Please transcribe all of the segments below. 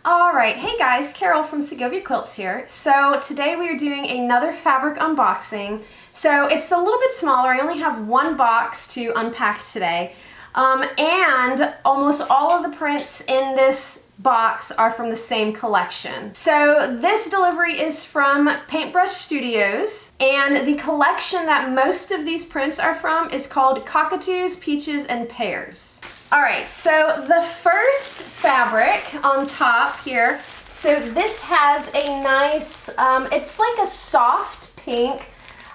Alright, hey guys, Carol from Segovia Quilts here. So today we are doing another fabric unboxing. So it's a little bit smaller, I only have one box to unpack today. And almost all of the prints in this box are from the same collection. So this delivery is from Paintbrush Studios, and the collection that most of these prints are from is called Cockatoos, Peaches, and Pears. Alright, so the first fabric on top here, so this has a nice, it's like a soft pink.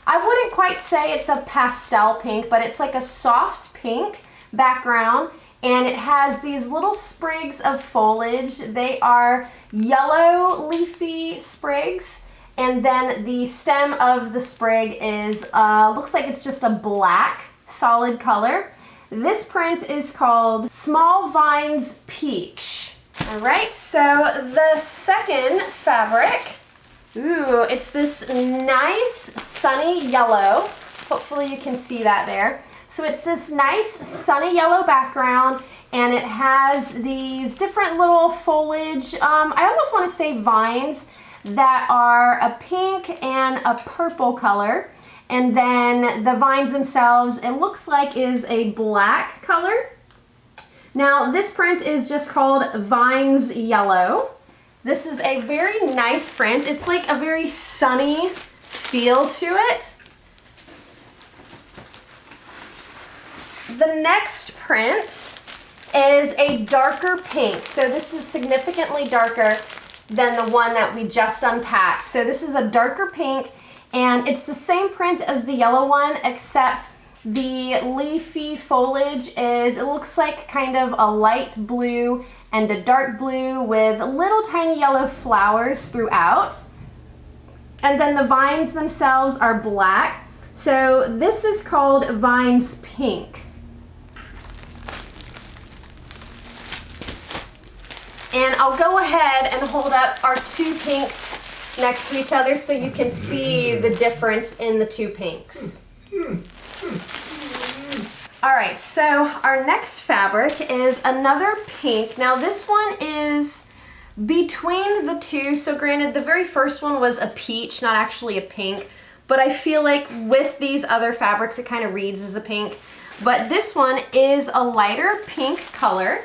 I wouldn't quite say it's a pastel pink, but it's like a soft pink background, and it has these little sprigs of foliage. They are yellow leafy sprigs, and then the stem of the sprig is, looks like it's just a black solid color. This print is called Small Vines Peach. All right, so the second fabric, it's this nice sunny yellow. Hopefully you can see that there. So it's this nice sunny yellow background, and it has these different little foliage, I almost want to say vines, that are a pink and a purple color. And then the vines themselves, it looks like is a black color. Now this print is just called Vines Yellow. This is a very nice print. It's like a very sunny feel to it. The next print is a darker pink. So this is significantly darker than the one that we just unpacked. So this is a darker pink. And it's the same print as the yellow one, except the leafy foliage is, it looks like kind of a light blue and a dark blue with little tiny yellow flowers throughout. And then the vines themselves are black. So this is called Vines Pink. And I'll go ahead and hold up our two pinks next to each other so you can see the difference in the two pinks. Alright, so our next fabric is another pink. Now this one is between the two, so granted the very first one was a peach, not actually a pink, but I feel like with these other fabrics it kind of reads as a pink. But this one is a lighter pink color.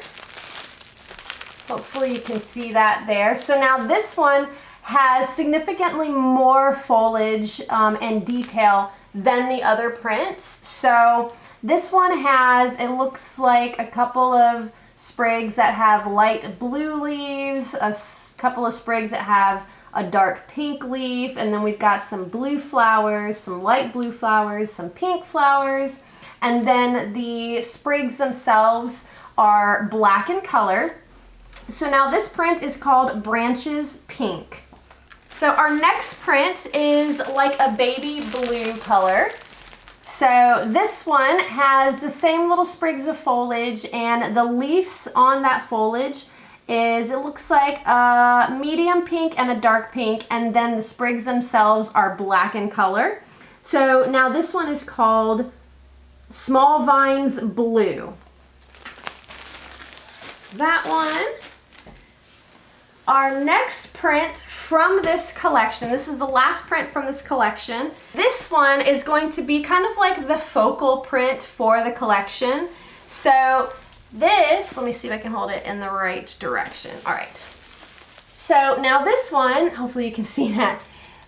Hopefully you can see that there. So now this one has significantly more foliage and detail than the other prints. So this one has, it looks like a couple of sprigs that have light blue leaves, a couple of sprigs that have a dark pink leaf, and then we've got some blue flowers, some light blue flowers, some pink flowers, and then the sprigs themselves are black in color. So now this print is called Branches Pink. So our next print is like a baby blue color. So this one has the same little sprigs of foliage, and the leaves on that foliage is, it looks like a medium pink and a dark pink, and then the sprigs themselves are black in color. So now this one is called Small Vines Blue. That one. Our next print from this collection, this is the last print from this collection. This one is going to be kind of like the focal print for the collection. So this, let me see if I can hold it in the right direction. All right. So now this one, hopefully you can see that.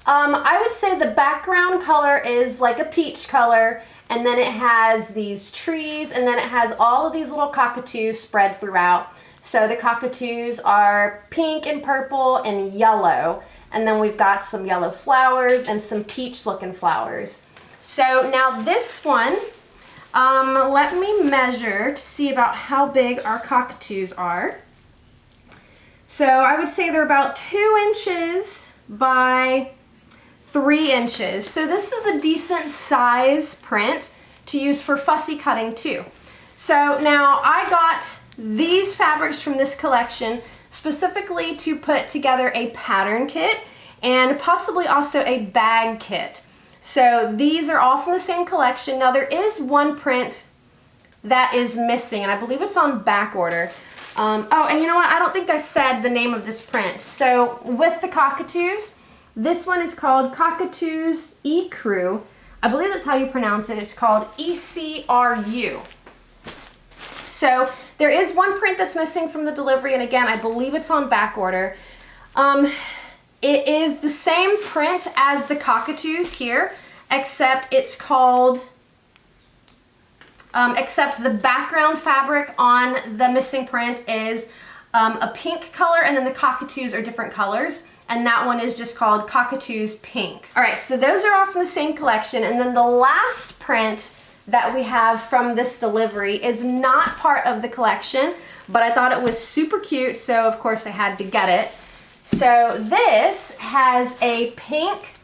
I would say the background color is like a peach color, and then it has these trees, and then it has all of these little cockatoos spread throughout. So the cockatoos are pink and purple and yellow, and then we've got some yellow flowers and some peach looking flowers. So now this one, let me measure to see about how big our cockatoos are. So I would say they're about 2 inches by 3 inches. So this is a decent size print to use for fussy cutting too. So now I got these fabrics from this collection specifically to put together a pattern kit and possibly also a bag kit. So these are all from the same collection. Now there is one print that is missing, and I believe it's on back order. Oh, and you know what? I don't think I said the name of this print. So with the cockatoos, this one is called Cockatoos Ecru. I believe that's how you pronounce it. It's called ECRU. So there is one print that's missing from the delivery, and again, I believe it's on back order. It is the same print as the cockatoos here, except it's called, except the background fabric on the missing print is a pink color, and then the cockatoos are different colors. And that one is just called Cockatoos Pink. All right, so those are all from the same collection. And then the last print that we have from this delivery is not part of the collection, but I thought it was super cute, so of course I had to get it. So this has a pink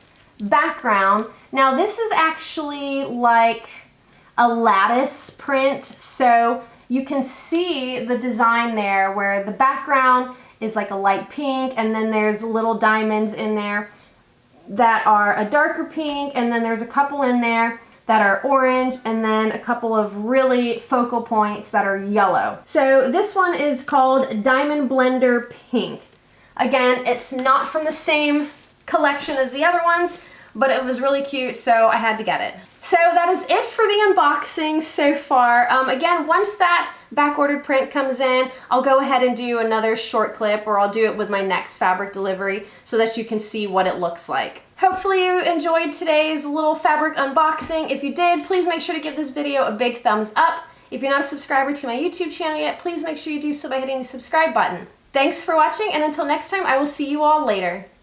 background. Now this is actually like a lattice print, so you can see the design there where the background is like a light pink, and then there's little diamonds in there that are a darker pink, and then there's a couple in there that are orange, and then a couple of really focal points that are yellow. So this one is called Diamond Blender Pink. Again, it's not from the same collection as the other ones, but it was really cute, so I had to get it. So that is it for the unboxing so far. Again, once that back-ordered print comes in, I'll go ahead and do another short clip, or I'll do it with my next fabric delivery so that you can see what it looks like. Hopefully you enjoyed today's little fabric unboxing. If you did, please make sure to give this video a big thumbs up. If you're not a subscriber to my YouTube channel yet, please make sure you do so by hitting the subscribe button. Thanks for watching, and until next time, I will see you all later.